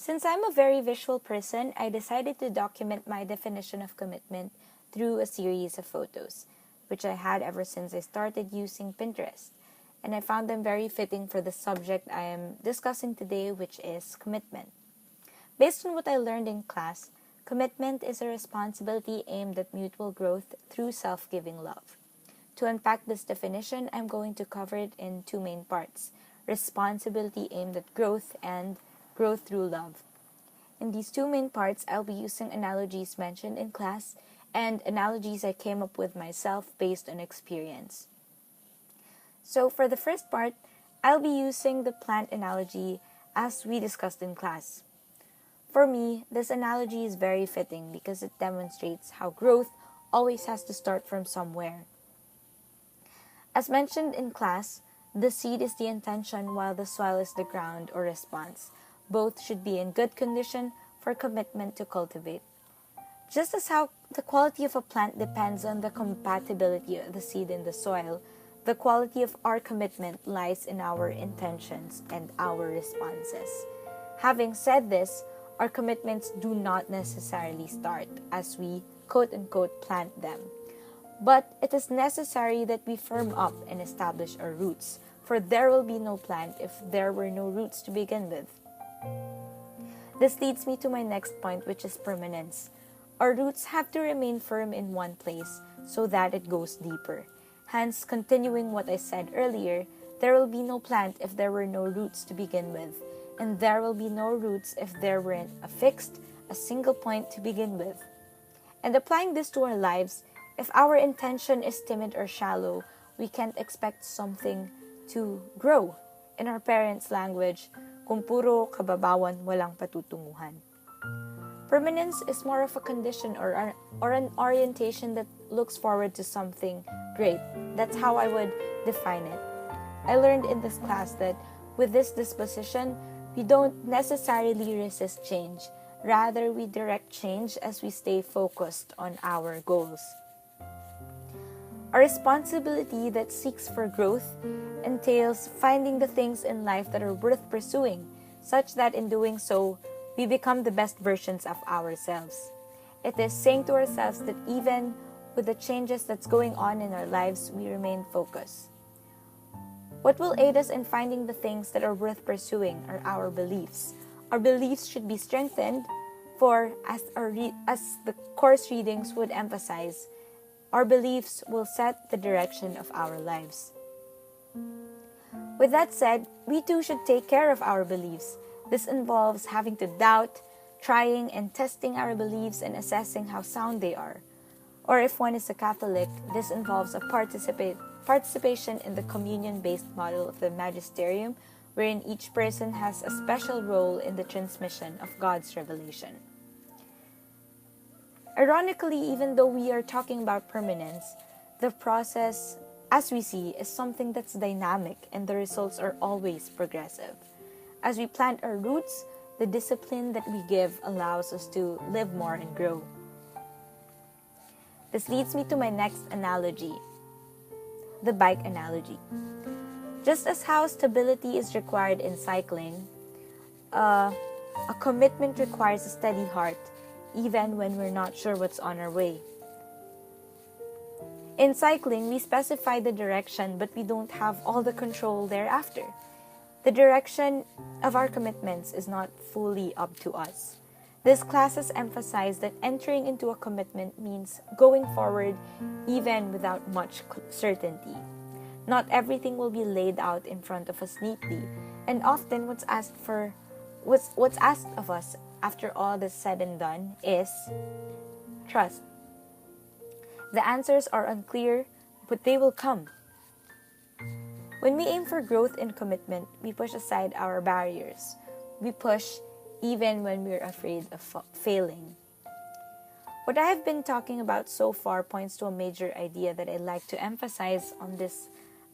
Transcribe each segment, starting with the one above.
Since I'm a very visual person, I decided to document my definition of commitment through a series of photos, which I had ever since I started using Pinterest, and I found them very fitting for the subject I am discussing today, which is commitment. Based on what I learned in class, commitment is a responsibility aimed at mutual growth through self-giving love. To unpack this definition, I'm going to cover it in two main parts: responsibility aimed at growth and growth through love. In these two main parts, I'll be using analogies mentioned in class and analogies I came up with myself based on experience. So for the first part, I'll be using the plant analogy as we discussed in class. For me, this analogy is very fitting because it demonstrates how growth always has to start from somewhere. As mentioned in class, the seed is the intention while the soil is the ground or response. Both should be in good condition for commitment to cultivate. Just as how the quality of a plant depends on the compatibility of the seed in the soil, the quality of our commitment lies in our intentions and our responses. Having said this, our commitments do not necessarily start as we quote-unquote plant them. But it is necessary that we firm up and establish our roots, for there will be no plant if there were no roots to begin with. This leads me to my next point, which is permanence. Our roots have to remain firm in one place so that it goes deeper. Hence, continuing what I said earlier, there will be no plant if there were no roots to begin with, and there will be no roots if there weren't a single point to begin with. And applying this to our lives, if our intention is timid or shallow, we can't expect something to grow. In our parents' language, kung puro kababawan, walang patutunguhan. Permanence is more of a condition or an orientation that looks forward to something great. That's how I would define it. I learned in this class that with this disposition, we don't necessarily resist change. Rather, we direct change as we stay focused on our goals. A responsibility that seeks for growth entails finding the things in life that are worth pursuing, such that in doing so, we become the best versions of ourselves. It is saying to ourselves that even with the changes that's going on in our lives, we remain focused. What will aid us in finding the things that are worth pursuing are our beliefs. Our beliefs should be strengthened, for as the course readings would emphasize, our beliefs will set the direction of our lives. With that said, we too should take care of our beliefs. This involves having to doubt, trying and testing our beliefs and assessing how sound they are. Or if one is a Catholic, this involves a participation in the communion-based model of the magisterium, wherein each person has a special role in the transmission of God's revelation. Ironically, even though we are talking about permanence, the process, as we see, is something that's dynamic and the results are always progressive. As we plant our roots, the discipline that we give allows us to live more and grow. This leads me to my next analogy, the bike analogy. Just as how stability is required in cycling, a commitment requires a steady heart, even when we're not sure what's on our way. In cycling, we specify the direction, but we don't have all the control thereafter. The direction of our commitments is not fully up to us. This class has emphasized that entering into a commitment means going forward even without much certainty. Not everything will be laid out in front of us neatly, and often what's asked of us after all is said and done is trust. The answers are unclear, but they will come. When we aim for growth and commitment, we push aside our barriers. We push even when we're afraid of failing. What I have been talking about so far points to a major idea that I'd like to emphasize on this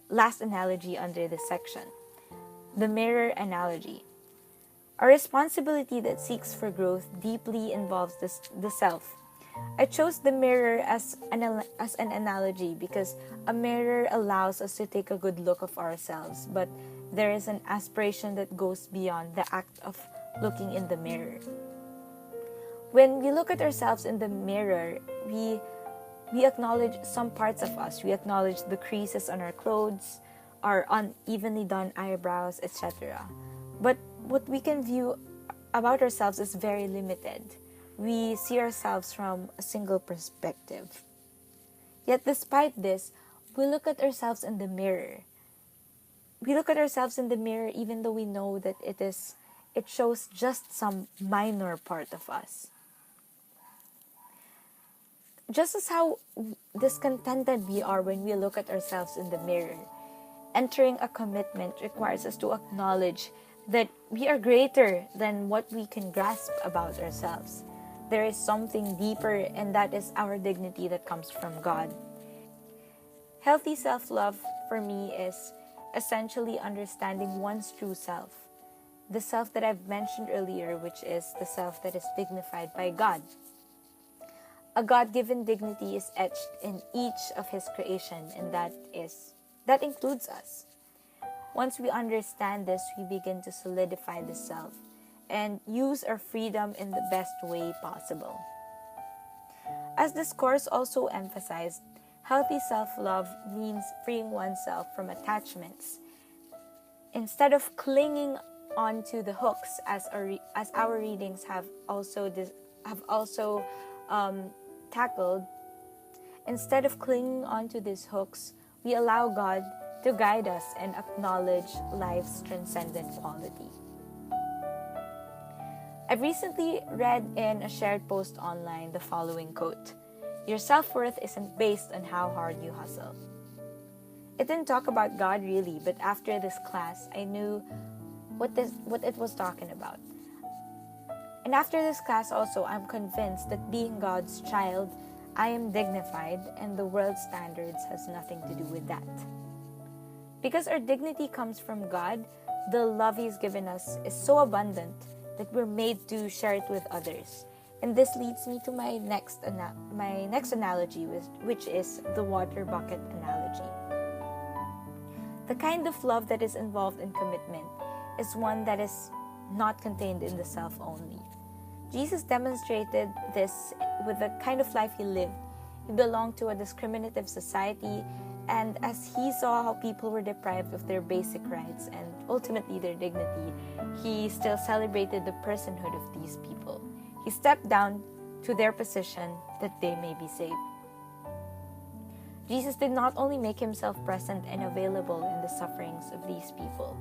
last analogy under this section, the mirror analogy. A responsibility that seeks for growth deeply involves the self. I chose the mirror as an analogy because a mirror allows us to take a good look of ourselves, but there is an aspiration that goes beyond the act of looking in the mirror. When we look at ourselves in the mirror, we acknowledge some parts of us. We acknowledge the creases on our clothes, our unevenly done eyebrows, etc. But what we can view about ourselves is very limited. We see ourselves from a single perspective. Yet despite this, we look at ourselves in the mirror. We look at ourselves in the mirror even though we know that it shows just some minor part of us. Just as how discontented we are when we look at ourselves in the mirror, entering a commitment requires us to acknowledge that we are greater than what we can grasp about ourselves. There is something deeper, and that is our dignity that comes from God. Healthy self-love for me is essentially understanding one's true self. The self that I've mentioned earlier, which is the self that is dignified by God. A God-given dignity is etched in each of His creation, and that includes us. Once we understand this, we begin to solidify the self and use our freedom in the best way possible. As this course also emphasized, healthy self-love means freeing oneself from attachments. Instead of clinging onto the hooks, as our readings have also tackled, instead of clinging onto these hooks, we allow God to guide us and acknowledge life's transcendent quality. I've recently read in a shared post online the following quote: "Your self-worth isn't based on how hard you hustle." It didn't talk about God really, but after this class, I knew what it was talking about. And after this class also, I'm convinced that being God's child, I am dignified, and the world's standards has nothing to do with that. Because our dignity comes from God, the love He's given us is so abundant that we're made to share it with others. And this leads me to my next analogy, which is the water bucket analogy. The kind of love that is involved in commitment is one that is not contained in the self only. Jesus demonstrated this with the kind of life He lived. He belonged to a discriminative society, and as He saw how people were deprived of their basic rights and ultimately their dignity, He still celebrated the personhood of these people. He stepped down to their position that they may be saved. Jesus did not only make Himself present and available in the sufferings of these people.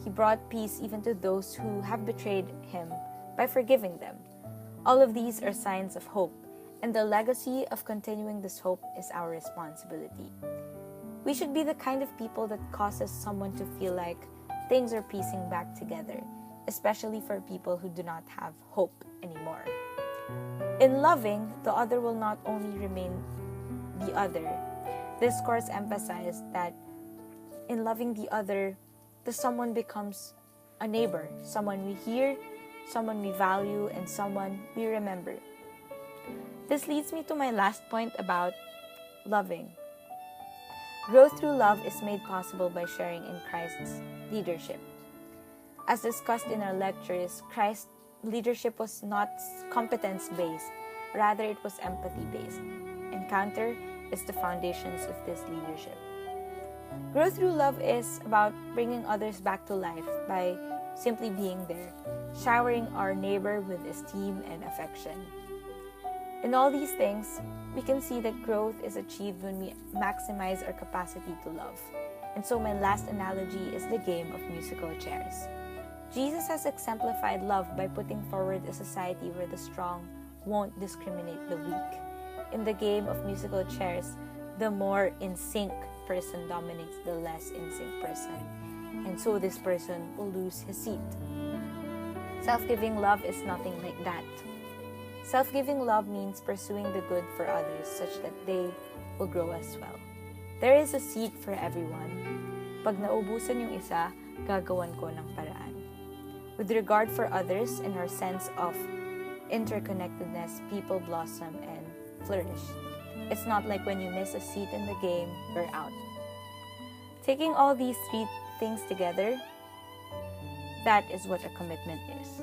He brought peace even to those who have betrayed Him by forgiving them. All of these are signs of hope, and the legacy of continuing this hope is our responsibility. We should be the kind of people that causes someone to feel like things are piecing back together, especially for people who do not have hope anymore. In loving, the other will not only remain the other. This course emphasized that in loving the other, the someone becomes a neighbor, someone we hear, someone we value, and someone we remember. This leads me to my last point about loving. Growth through love is made possible by sharing in Christ's leadership. As discussed in our lectures, Christ's leadership was not competence-based, rather it was empathy-based. Encounter is the foundations of this leadership. Growth through love is about bringing others back to life by simply being there, showering our neighbor with esteem and affection. In all these things, we can see that growth is achieved when we maximize our capacity to love. And so my last analogy is the game of musical chairs. Jesus has exemplified love by putting forward a society where the strong won't discriminate the weak. In the game of musical chairs, the more in sync person dominates the less in sync person, and so this person will lose his seat. Self-giving love is nothing like that. Self-giving love means pursuing the good for others such that they will grow as well. There is a seat for everyone. Pag naubusan yung isa, gagawan ko ng paraan. With regard for others and our sense of interconnectedness, people blossom and flourish. It's not like when you miss a seat in the game, you're out. Taking all these three things together, that is what a commitment is.